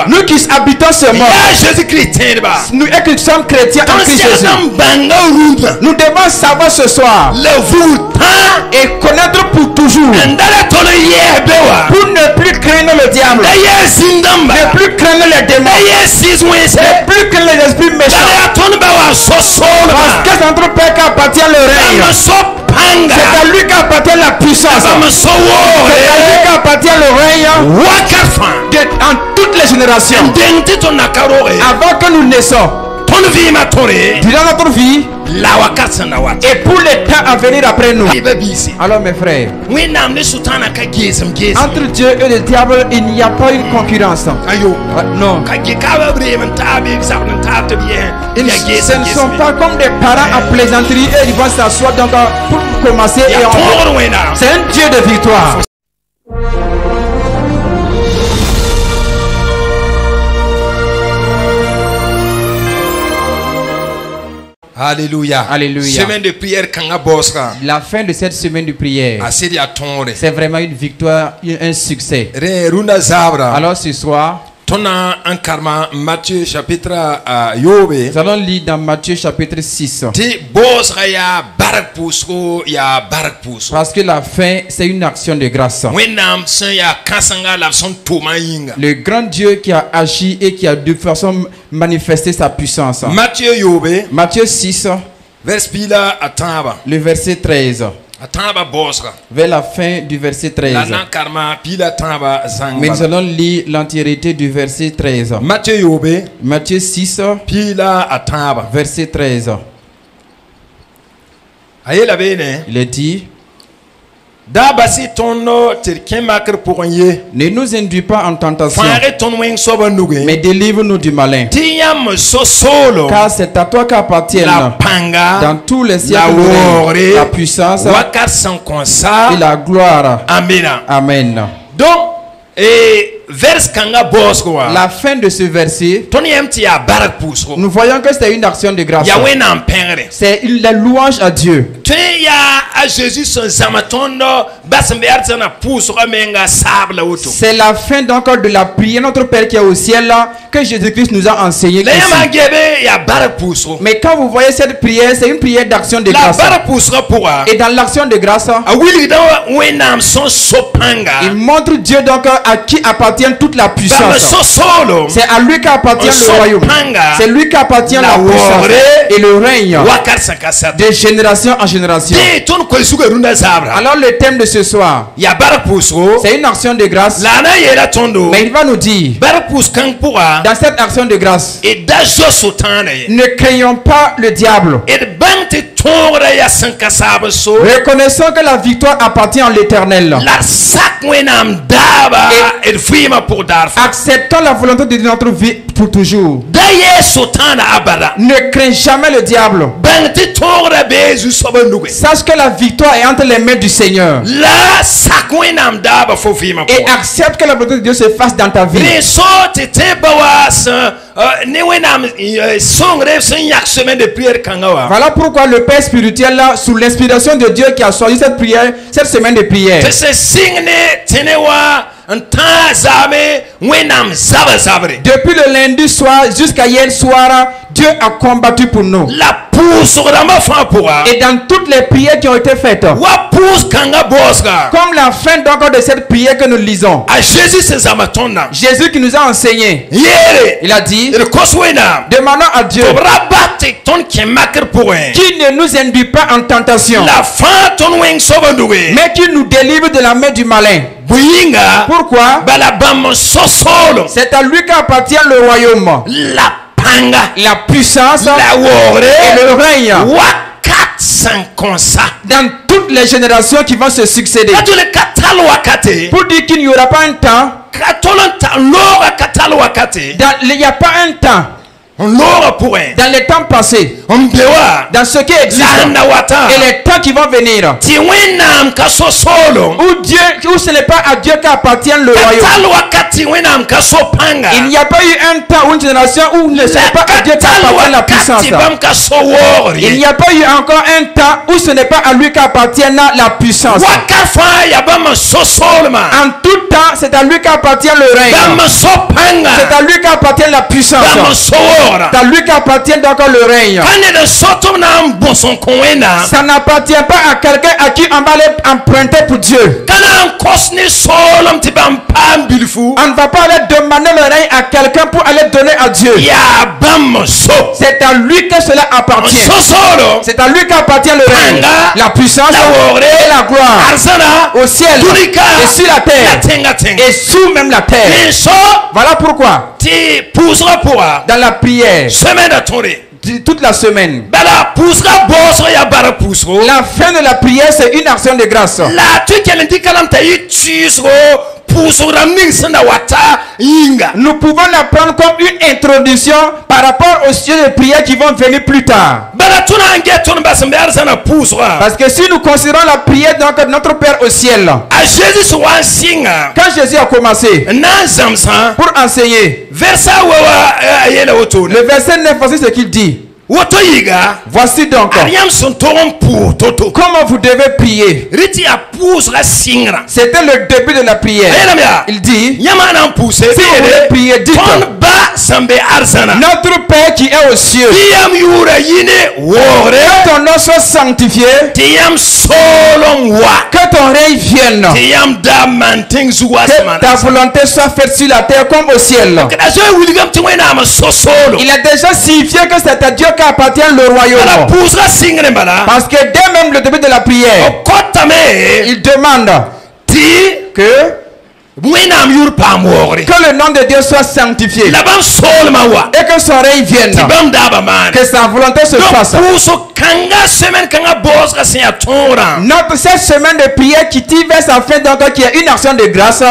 Nous qui habitons ce monde, nous et qui sommes chrétiens en Christ Jésus, nous devons savoir ce soir et connaître pour toujours, pour ne plus craindre le diable, ne plus craindre les démons, ne plus craindre les esprits méchants, parce que c'est notre Père qui appartient le règne. C'est à lui qu'appartient la puissance. C'est à lui qu'appartient le règne en toutes les générations. Avant que nous naissions, durant notre vie et pour les temps à venir après nous. Alors mes frères, entre Dieu et le diable, il n'y a pas une concurrence. Non. Ce ne sont pas comme des parents en plaisanterie et ils vont s'asseoir donc pour commencer et on... C'est un Dieu de victoire. Alléluia. Alléluia. Semaine de prière. La fin de cette semaine de prière, c'est vraiment une victoire, un succès. Alors ce soir, Matthieu chapitre nous allons lire dans Matthieu chapitre 6. Parce que la fin, c'est une action de grâce. Le grand Dieu qui a agi et qui a de façon manifesté sa puissance. Matthieu 6, le verset 13. Vers la fin du verset 13. Mais nous allons lire l'entièreté du verset 13. Matthieu 6, verset 13. Il est dit: ne nous induis pas en tentation, mais délivre-nous du malin. Car c'est à toi qu'appartiennent dans tous les siècles la puissance et la gloire. Amen. Donc, la fin de ce verset, nous voyons que c'est une action de grâce. C'est la louange à Dieu. C'est la fin donc de la prière notre Père qui est au ciel là, que Jésus-Christ nous a enseigné ici. Mais quand vous voyez cette prière, c'est une prière d'action de grâce. Et dans l'action de grâce, il montre Dieu donc à qui appartient toute la puissance. C'est à lui qu'appartient le royaume. C'est lui qui appartient la puissance et le règne de génération en génération. Alors le thème de ce soir, c'est une action de grâce. Mais il va nous dire, dans cette action de grâce, ne craignons pas le diable. Reconnaissons que la victoire appartient à l'Éternel. Acceptons la volonté de notre vie pour toujours. Ne crains jamais le diable. Sache que la victoire est entre les mains du Seigneur. Et accepte que la volonté de Dieu se fasse dans ta vie. Voilà pourquoi le Père spirituel là, sous l'inspiration de Dieu qui a choisi cette prière, cette semaine de prière, depuis le lundi soir jusqu'à hier soir, Dieu a combattu pour nous. Et dans toutes les prières qui ont été faites, comme la fin donc de cette prière que nous lisons, Jésus qui nous a enseigné, il a dit, demandons à Dieu qui ne nous induit pas en tentation, mais qui nous délivre de la main du malin. Pourquoi? C'est à lui qu'appartient le royaume, la puissance et le règne dans toutes les générations qui vont se succéder. Pour dire qu'il n'y aura pas un temps, il n'y a pas un temps Dans les temps passés, dans ce qui existe et les temps qui vont venir, où Dieu, où ce n'est pas à Dieu qu'appartient le royaume. Il n'y a pas eu un temps ou une génération où ce n'est pas à Dieu qu'appartient la puissance. Il n'y a pas eu encore un temps où ce n'est pas à lui qu'appartient la puissance. En tout temps, c'est à lui qu'appartient le règne. C'est à lui qu'appartient la puissance. C'est à lui qu'appartient donc le règne. Ça n'appartient pas à quelqu'un à qui on va aller emprunter pour Dieu. On ne va pas aller demander le règne à quelqu'un pour aller donner à Dieu. C'est à lui que cela appartient. C'est à lui qu'appartient le règne, la puissance et la gloire au ciel et sur la terre et sous même la terre. Voilà pourquoi dans la prière toute la semaine, la fin de la prière, c'est une action de grâce. Nous pouvons la prendre comme une introduction par rapport aux sujets de prière qui vont venir plus tard. Parce que si nous considérons la prière de notre Père au ciel, quand Jésus a commencé pour enseigner, le verset 9, voici ce qu'il dit. Voici donc comment vous devez prier. C'était le début de la prière. Il dit, si vous voulez prier, dites: notre Père qui est aux cieux, que ton nom soit sanctifié, que ton règne vienne, que ta volonté soit faite sur la terre comme au ciel. Il a déjà signifié que c'est à Dieu qu'appartient le royaume. Parce que dès même le début de la prière, il demande que le nom de Dieu soit sanctifié et que son règne vienne, que sa volonté se fasse. Cette semaine de prière qui tire vers sa fin, donc qui est une action de grâce,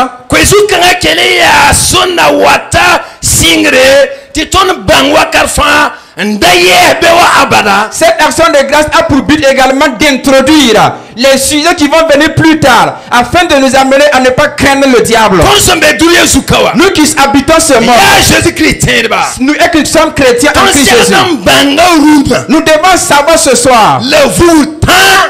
cette action de grâce a pour but également d'introduire les sujets qui vont venir plus tard, afin de nous amener à ne pas craindre le diable. Nous qui habitons ce monde, nous qui sommes chrétiens en Christ Jésus, nous devons savoir ce soir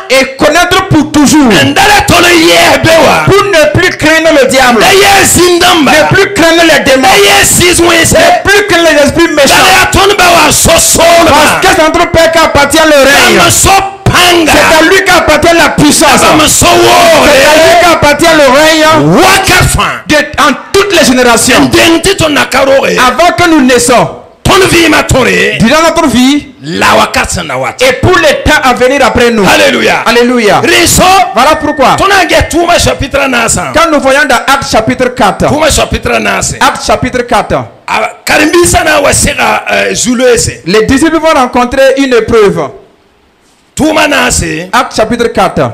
et connaître pour toujours, pour ne plus craindre le diable, ne plus craindre les démons, ne plus craindre les esprits méchants, parce que c'est notre Père qui appartient le règne. C'est à lui qu'appartient la puissance. C'est à lui qu'appartient le règne en toutes les générations. Avant que nous naissions, durant notre vie et pour les temps à venir après nous. Alléluia. Alléluia. Voilà pourquoi quand nous voyons dans Actes chapitre 4, Actes chapitre 4, les disciples vont rencontrer une épreuve. Actes chapitre 4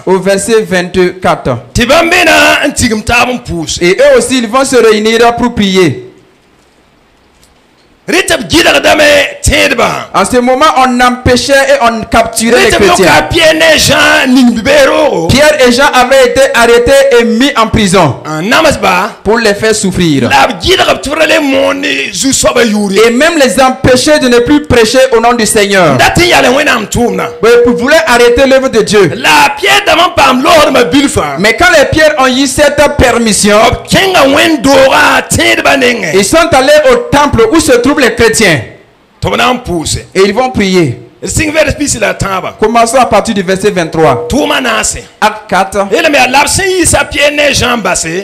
au verset 24. Et eux aussi ils vont se réunir pour prier. En ce moment, on empêchait et on capturait les chrétiens. Pierre et Jean avaient été arrêtés et mis en prison pour les faire souffrir. Et même les empêcher de ne plus prêcher au nom du Seigneur. Vous voulez arrêter l'œuvre de Dieu. Mais quand les pierres ont eu cette permission, ils sont allés au temple où se trouvent les chrétiens. Et ils vont prier. Commençons à partir du verset 23. Acte 4.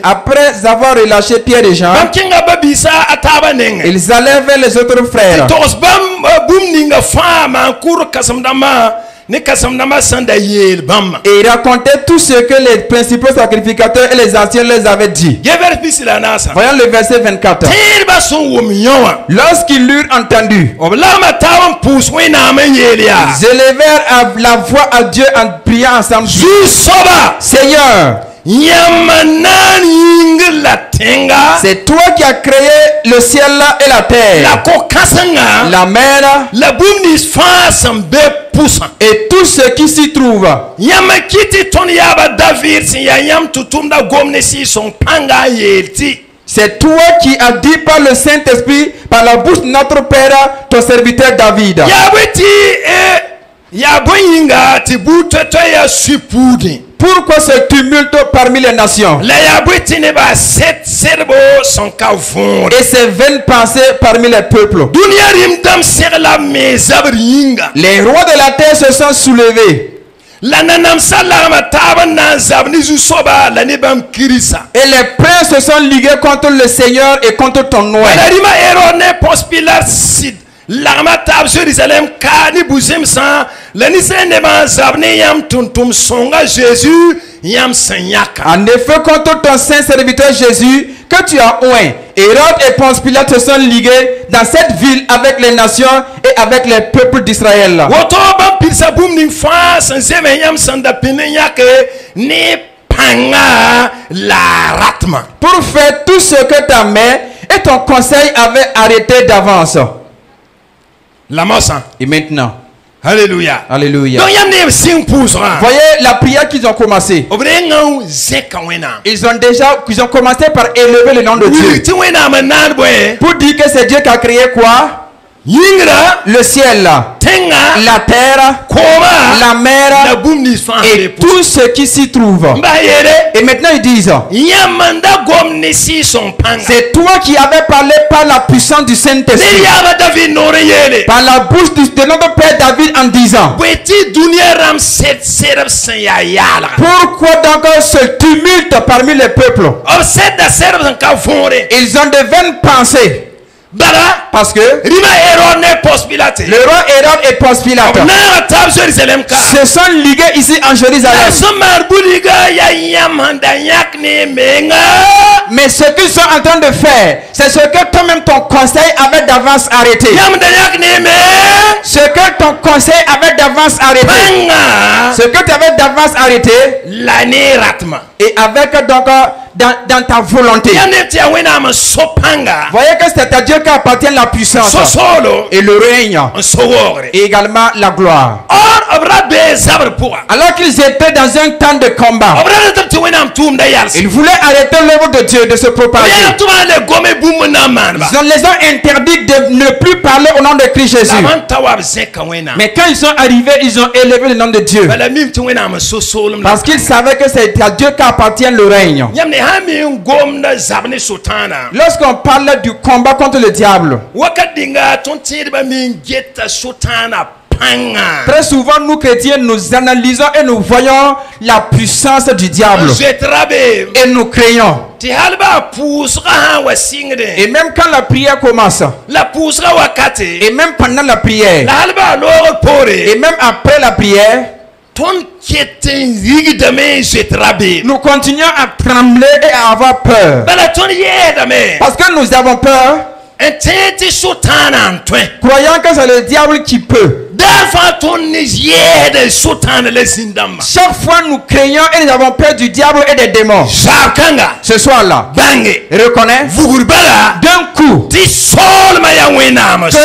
Après avoir relâché Pierre et Jean, ils allèrent vers les autres frères. Et il racontait tout ce que les principaux sacrificateurs et les anciens les avaient dit. Voyons le verset 24. Lorsqu'ils l'eurent entendu, ils élevèrent la voix à Dieu en priant ensemble. Seigneur, C'est toi qui as créé le ciel et la terre, la mer et tout ce qui s'y trouve. C'est toi qui as dit par le Saint-Esprit, par la bouche de notre Père, ton serviteur David. Pourquoi ce tumulte parmi les nations? Et ces vaines pensées parmi les peuples. Les rois de la terre se sont soulevés. Et les princes se sont ligués contre le Seigneur et contre ton nom. En effet, contre ton saint serviteur Jésus que tu as oint, Hérode et Ponce Pilate se sont ligués dans cette ville avec les nations et avec les peuples d'Israël. Pour faire tout ce que ta main et ton conseil avaient arrêté d'avance. Et maintenant, alléluia. Alléluia. Voyez la prière qu'ils ont commencé. Ils ont commencé par élever le nom de Dieu. Pour dire que c'est Dieu qui a créé quoi? Le ciel, la terre, la mer et tout ce qui s'y trouve. Et maintenant ils disent, c'est toi qui avais parlé par la puissance du Saint-Esprit, par la bouche de notre Père David en disant, pourquoi donc ce tumulte parmi les peuples? Ils ont de vaines pensées. Parce que le roi Hérode et Ponce Pilate se sont ligués ici en Jérusalem. Mais ce qu'ils sont en train de faire, c'est ce que toi-même ton conseil avait d'avance arrêté. Ce que ton conseil avait d'avance arrêté. Ce que tu avais d'avance arrêté. Et avec donc dans ta volonté. Voyez que c'est à Dieu qu'appartient la puissance et le règne et également la gloire. Alors qu'ils étaient dans un temps de combat, ils voulaient arrêter l'œuvre de Dieu de se propager. Ils les ont interdit de ne plus parler au nom de Christ Jésus. Mais quand ils sont arrivés, ils ont élevé le nom de Dieu. Parce qu'ils savaient que c'est à Dieu qu'appartient le règne. Lorsqu'on parle du combat contre le diable, très souvent nous chrétiens nous analysons et nous voyons la puissance du diable et nous craignons. Et même quand la prière commence, et même pendant la prière, et même après la prière, nous continuons à trembler et à avoir peur. Parce que nous avons peur, croyant que c'est le diable qui peut. Chaque fois nous craignons et nous avons peur du diable et des démons. Ce soir-là, reconnais d'un coup que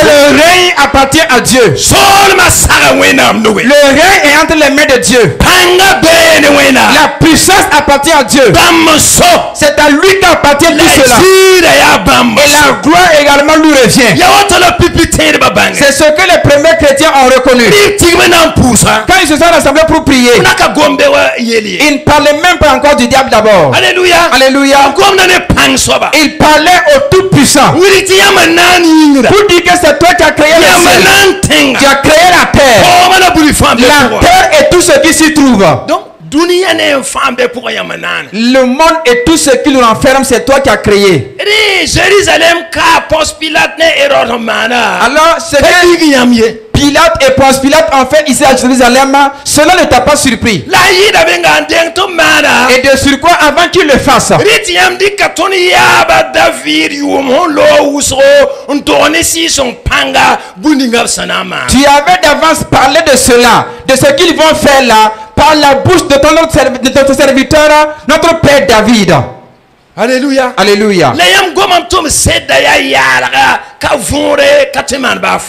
le règne appartient à Dieu. Le règne est entre les mains de Dieu. La puissance appartient à Dieu. C'est à lui qu'appartient tout cela. Et la gloire également lui revient. C'est ce que les premiers chrétiens ont reconnu. Quand ils se sont rassemblés pour prier, ils ne parlaient même pas encore du diable d'abord. Alléluia. Alléluia. Ils parlaient au Tout-Puissant pour dire que c'est toi qui as créé le ciel, qui as créé la terre et tout ce qui s'y trouve. Le monde et tout ce qui nous renferme, c'est toi qui as créé. Alors, c'est que Pilate et Ponce Pilate ont fait ici à Jérusalem, cela ne t'a pas surpris. Et de surcroît, avant qu'il le fasse, tu avais d'avance parlé de cela, de ce qu'ils vont faire là, par la bouche de ton serviteur, notre père David. Alléluia. Alléluia.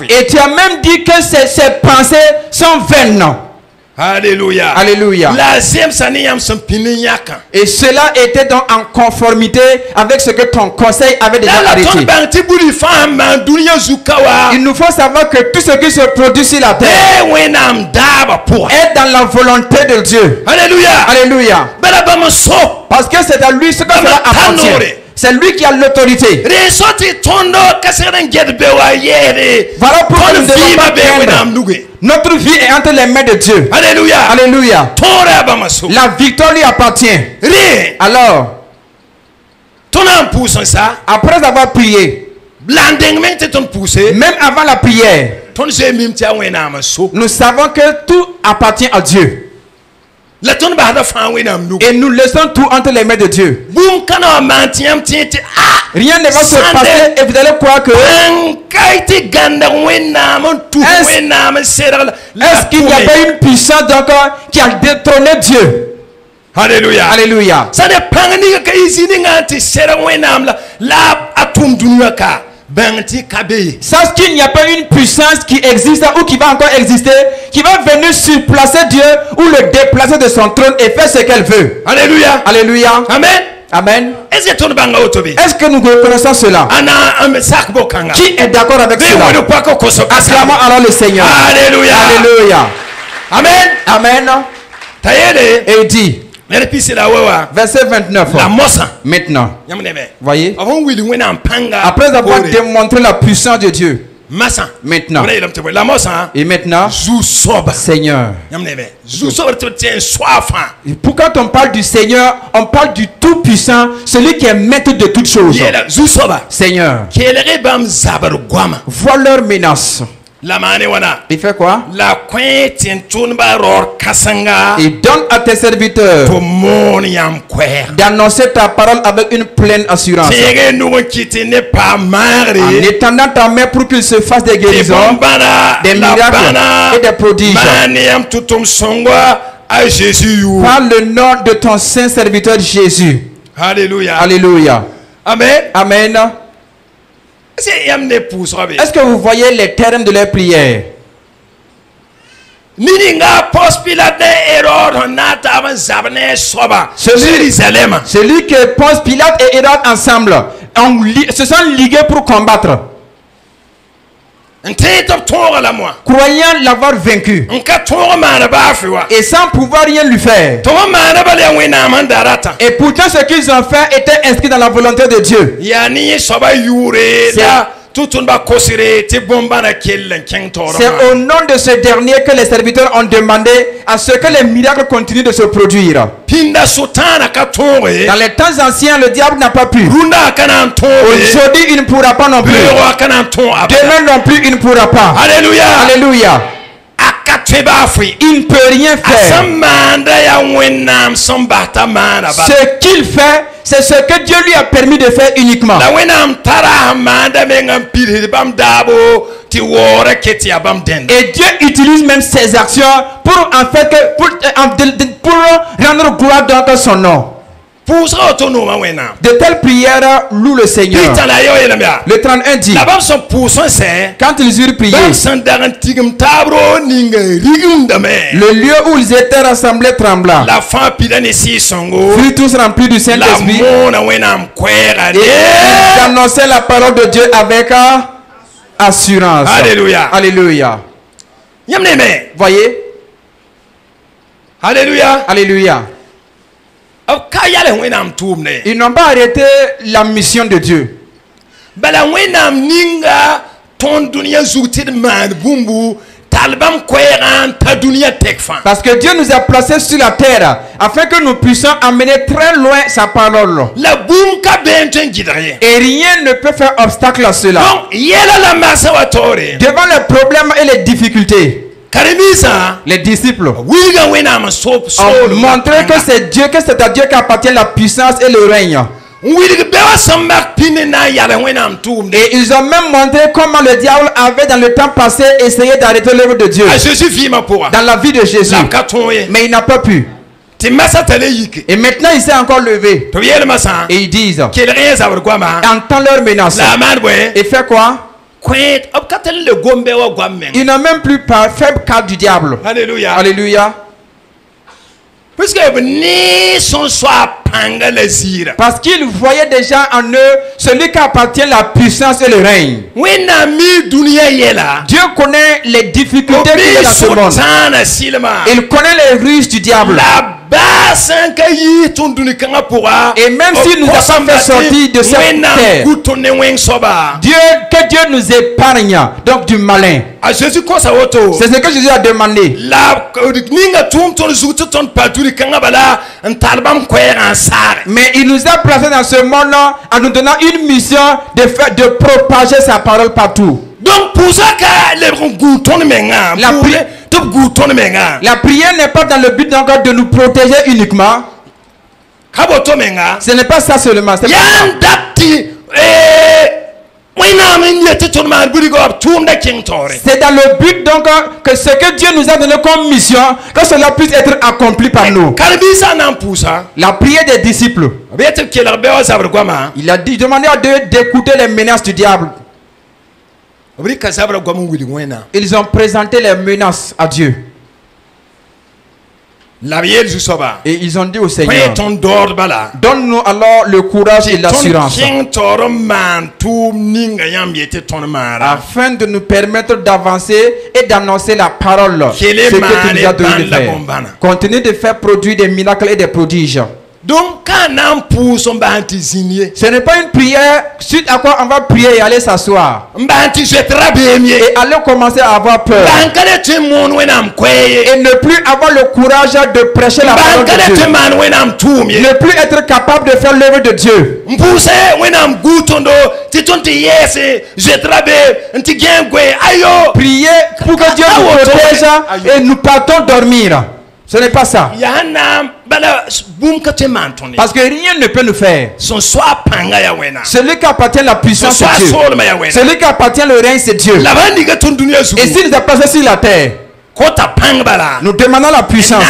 Et tu as même dit que ces pensées sont vaines. Alléluia. Alléluia. Et cela était donc en conformité avec ce que ton conseil avait déjà arrêté. Il nous faut savoir que tout ce qui se produit sur la terre est dans la volonté de Dieu. Alléluia. Alléluia. Parce que c'est à lui ce que cela appartient. C'est lui qui a l'autorité. Voilà pourquoi nous devons pas craindre. Notre vie est entre les mains de Dieu. Alléluia. Alléluia. La victoire lui appartient. Alors, après avoir prié, même avant la prière, nous savons que tout appartient à Dieu. Et nous laissons tout entre les mains de Dieu. Rien ne va se passer et vous allez croire que est-ce qu'il n'y a pas une puissance donc qui a détrôné Dieu? Alléluia. Alléluia. Sache qu'il n'y a pas une puissance qui existe ou qui va encore exister, qui va venir surplacer Dieu ou le déplacer de son trône et faire ce qu'elle veut. Alléluia. Alléluia. Amen. Amen. Est-ce que nous reconnaissons cela? Qui est d'accord avec cela? Acclamons alors le Seigneur. Alléluia. Alléluia. Amen. Amen. Et il dit, verset 29. Maintenant, voyez, après avoir démontré la puissance de Dieu, maintenant, et maintenant, Seigneur. Pourquoi on parle du Seigneur, on parle du Tout-Puissant, celui qui est maître de toutes choses. Seigneur, vois leur menace. Il fait quoi? Il donne à tes serviteurs d'annoncer ta parole avec une pleine assurance. En étendant ta main pour qu'il se fasse des guérisons, des miracles et des prodiges. Par le nom de ton saint serviteur Jésus. Alléluia. Alléluia. Amen. Amen. Est-ce que vous voyez les termes de leur prière? Celui que Ponce Pilate et Hérode ensemble se sont ligués pour combattre, croyant l'avoir vaincu et sans pouvoir rien lui faire. Et pourtant ce qu'ils ont fait était inscrit dans la volonté de Dieu. C'est au nom de ce dernier que les serviteurs ont demandé à ce que les miracles continuent de se produire. Dans les temps anciens, le diable n'a pas pu. Aujourd'hui, il ne pourra pas non plus. Demain non plus, il ne pourra pas. Alléluia. Alléluia. Il ne peut rien faire. Ce qu'il fait, c'est ce que Dieu lui a permis de faire uniquement. Et Dieu utilise même ses actions pour en fait pour rendre gloire dans son nom. De telles prières louent le Seigneur. Le 31 dit, quand ils eurent prié, le lieu où ils étaient rassemblés trembla. Furent tous remplis du Saint-Esprit et ils annonçaient la parole de Dieu avec assurance. Alléluia. Alléluia. Voyez? Alléluia. Alléluia. Ils n'ont pas arrêté la mission de Dieu. Parce que Dieu nous a placés sur la terre afin que nous puissions amener très loin sa parole. Et rien ne peut faire obstacle à cela. Devant les problèmes et les difficultés, les disciples ont montré que c'est Dieu, que c'est à Dieu qu'appartient la puissance et le règne. Et ils ont même montré comment le diable avait dans le temps passé essayé d'arrêter l'œuvre de Dieu dans la vie de Jésus. Mais il n'a pas pu. Et maintenant il s'est encore levé. Et ils disent, entend leur menace. Et fait quoi? Il n'a même plus pas faible cadre du diable. Alléluia. Alléluia. Parce qu'ils voyaient déjà en eux celui qui appartient à la puissance et le règne. Dieu connaît les difficultés qu'il y a dans ce monde. Il connaît les ruses du diable. Et même s'il nous a pas fait sortir de cette terre, que Dieu nous épargne donc du malin. C'est ce que Jésus a demandé. Mais il nous a placés dans ce monde en nous donnant une mission de propager sa parole partout. Donc pour ça que la prière n'est pas dans le but encore de nous protéger uniquement. Ce n'est pas ça seulement. C'est dans le but donc que ce que Dieu nous a donné comme mission, que cela puisse être accompli par nous. La prière des disciples. Il a dit, demandez à Dieu d'écouter les menaces du diable. Ils ont présenté les menaces à Dieu. Et ils ont dit au Seigneur, donne-nous alors le courage et l'assurance afin de nous permettre d'avancer et d'annoncer la parole, ce que tu nous as donné de faire. Continue de faire produire des miracles et des prodiges. Donc, ce n'est pas une prière suite à quoi on va prier et aller s'asseoir et aller commencer à avoir peur et ne plus avoir le courage de prêcher la parole de Dieu, ne plus être capable de faire l'œuvre de Dieu. Prier pour que Dieu nous protège et nous partons dormir. Ce n'est pas ça. Parce que rien ne peut nous faire. Celui qui appartient à la puissance, c'est Dieu. Celui qui appartient au règne, c'est Dieu. Et s'il nous a placés sur la terre, nous demandons la puissance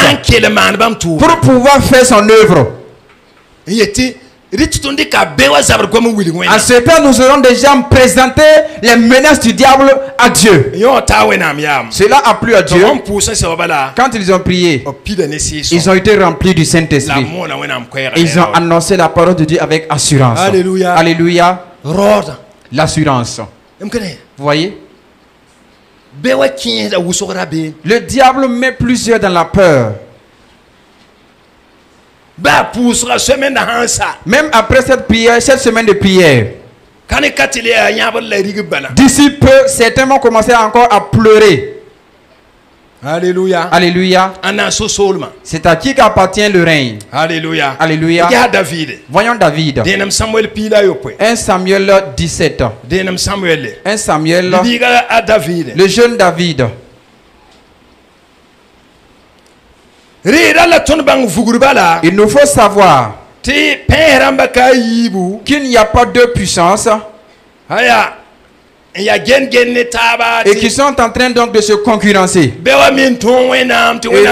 pour pouvoir faire son œuvre. En ce temps, nous aurons déjà présenté les menaces du diable à Dieu. Cela a plu à Dieu. Quand ils ont prié, ils ont été remplis du Saint-Esprit. Ils ont annoncé la parole de Dieu avec assurance. Alléluia. Alléluia. L'assurance. Vous voyez? Le diable met plusieurs dans la peur. Même après cette prière, cette semaine de prière, d'ici peu, certains vont commencer encore à pleurer. Alléluia. Alléluia. C'est à qui qu'appartient le règne. Alléluia. Alléluia. Voyons David. 1 Samuel 17. 1 Samuel. Le jeune David. Il nous faut savoir qu'il n'y a pas deux puissances et qui sont en train donc de se concurrencer. Et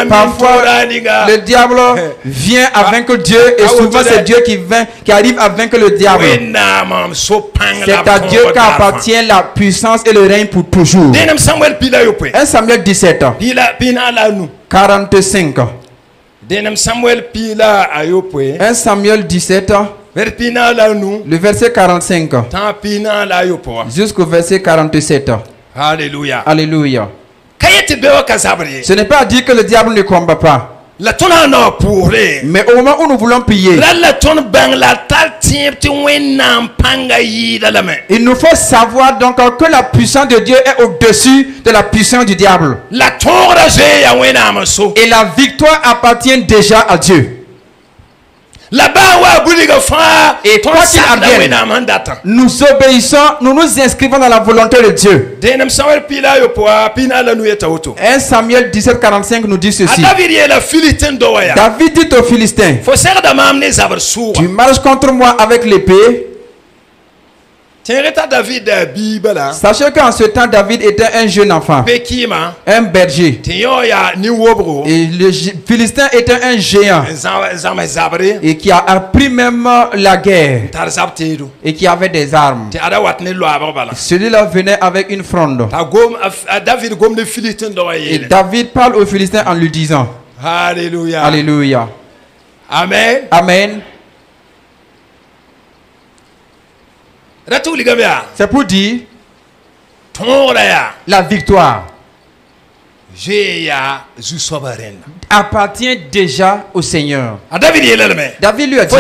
parfois le diable vient à vaincre Dieu et souvent c'est Dieu qui arrive à vaincre le diable. C'est à Dieu qu'appartient la puissance et le règne pour toujours. 1 Samuel 17 45. 1 Samuel 17 le verset 45 jusqu'au verset 47. Alléluia. Alléluia. Ce n'est pas à dire que le diable ne combat pas. Mais au moment où nous voulons prier, il nous faut savoir donc que la puissance de Dieu est au-dessus de la puissance du diable. Et la victoire appartient déjà à Dieu. Et quoi qu'il advienne, nous obéissons, nous nous inscrivons dans la volonté de Dieu. 1 Samuel 17:45 nous dit ceci. David dit aux Philistins, tu marches contre moi avec l'épée. Sachez qu'en ce temps, David était un jeune enfant, un berger. Et le Philistin était un géant. Et qui a appris même la guerre. Et qui avait des armes. Celui-là venait avec une fronde. Et David parle aux Philistins en lui disant, Alléluia. Alléluia. Amen. Amen. C'est pour dire la victoire appartient déjà au Seigneur. David lui a dit,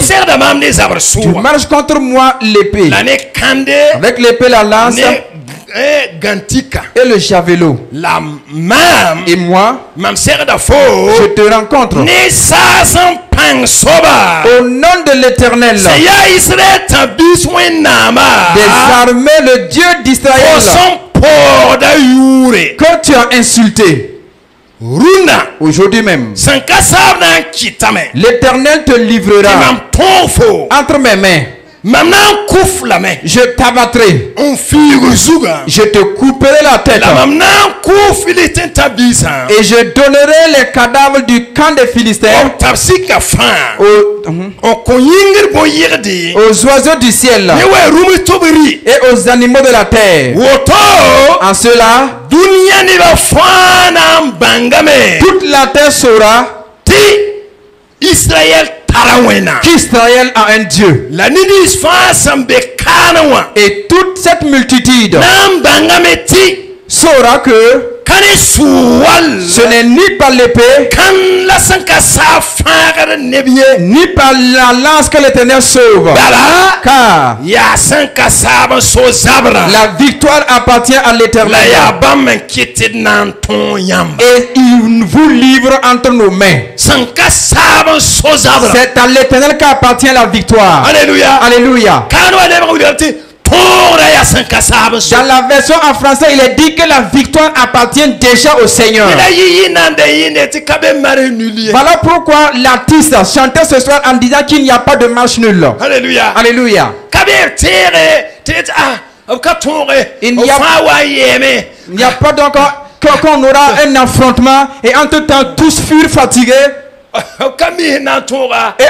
tu marches contre moi l'épée, avec l'épée, la lance et le javelot. Et moi, je te rencontre au nom de l'Éternel des armées, le Dieu d'Israël, que tu as insulté. Aujourd'hui même, l'Éternel te livrera entre mes mains. Je t'abattrai. Je te couperai la tête. Et je donnerai les cadavres du camp des Philistins aux oiseaux du ciel et aux animaux de la terre. En cela, toute la terre saura qu'Israël a un Dieu. Et toute cette multitude saura que ce n'est ni par l'épée, ni par la lance que l'Éternel sauve. Car la victoire appartient à l'Éternel. Et il vous livre entre nos mains. C'est à l'Éternel qu'appartient la victoire. Alléluia. Alléluia. Dans la version en français, il est dit que la victoire appartient déjà au Seigneur. Voilà pourquoi l'artiste chantait ce soir en disant qu'il n'y a pas de match nul. Alléluia. Alléluia. Il n'y a pas donc qu'on aura un affrontement et entre temps tous furent fatigués. Et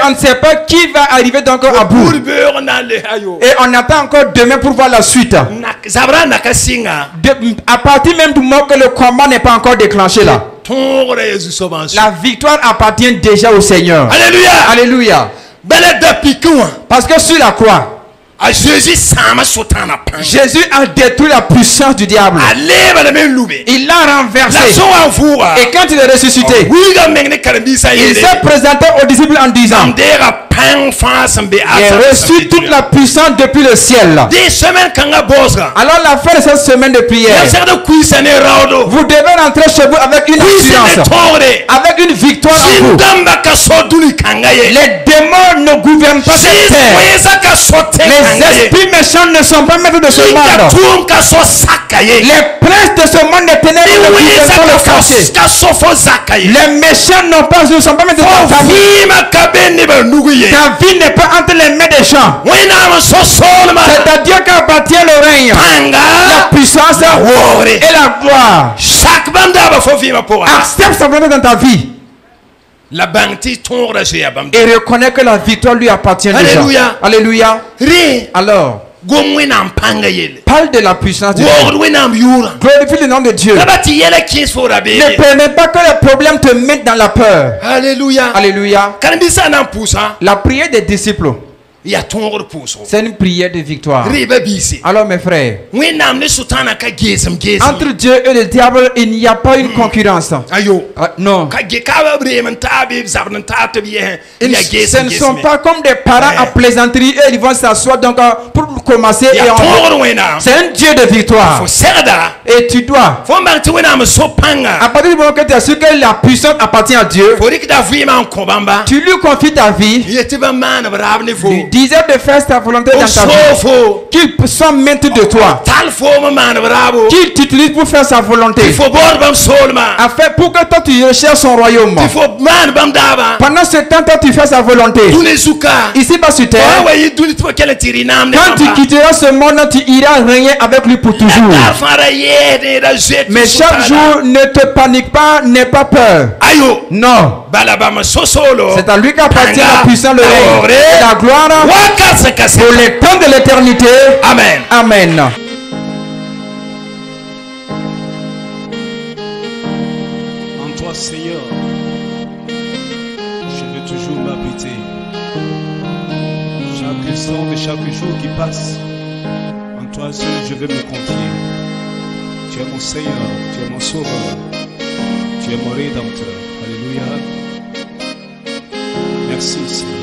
on ne sait pas qui va arriver donc à bout. Et on attend encore demain pour voir la suite. À partir même du moment que le combat n'est pas encore déclenché là, la victoire appartient déjà au Seigneur. Alléluia. Alléluia. Parce que sur la croix, Jésus a détruit la puissance du diable. Il l'a renversé. Et quand il est ressuscité, il s'est présenté aux disciples en disant, j'ai reçu toute la puissance depuis le ciel. Alors la fin de cette semaine de prière, vous devez rentrer chez vous avec une assurance, avec une victoire en vous. Les démons ne gouvernent pas cette terre. Les esprits méchants ne sont pas maîtres de ce monde. Les princes de ce monde ne tenaient pas le forcer. Les méchants ne sont pas maîtres de ta vie. Ta vie n'est pas entre les mains des gens. C'est à Dieu qu'appartient le règne, la puissance et la gloire. Accepte sa volonté dans ta vie. Et reconnais que la victoire lui appartient déjà. Alléluia. Alors, parle de la puissance de Dieu. Glorifie le nom de Dieu. Ne permets pas que les problèmes te mettent dans la peur. Alléluia. Alléluia. La prière des disciples, c'est une prière de victoire. Alors mes frères, entre Dieu et le diable, il n'y a pas une concurrence. Non. Ce ne sont pas comme des parents à plaisanterie et ils vont s'asseoir donc pour commencer et en c'est un Dieu de victoire. Et tu dois, à partir du moment que tu as su que la puissance appartient à Dieu, tu lui confies ta vie, lui disais de faire sa volonté dans ta vie, qu'il soit maître de toi, qu'il t'utilise pour faire sa volonté, afin pour que toi tu recherches son royaume. Pendant ce temps, toi tu fais sa volonté. Ici bas sur terre, quand tu quitteras ce monde, tu iras régner avec lui pour toujours. Mais chaque jour, ne te panique pas, n'aie pas peur. Non. C'est à lui qu'appartient la puissance, le règne, la gloire pour les temps de l'éternité. Amen. Amen. En toi, Seigneur, je veux toujours m'habiter. Chaque instant de chaque jour qui passe, en toi seul je veux me confier. Tu es mon Seigneur, tu es mon Sauveur, tu es mon Rédempteur. Alléluia. Merci Seigneur.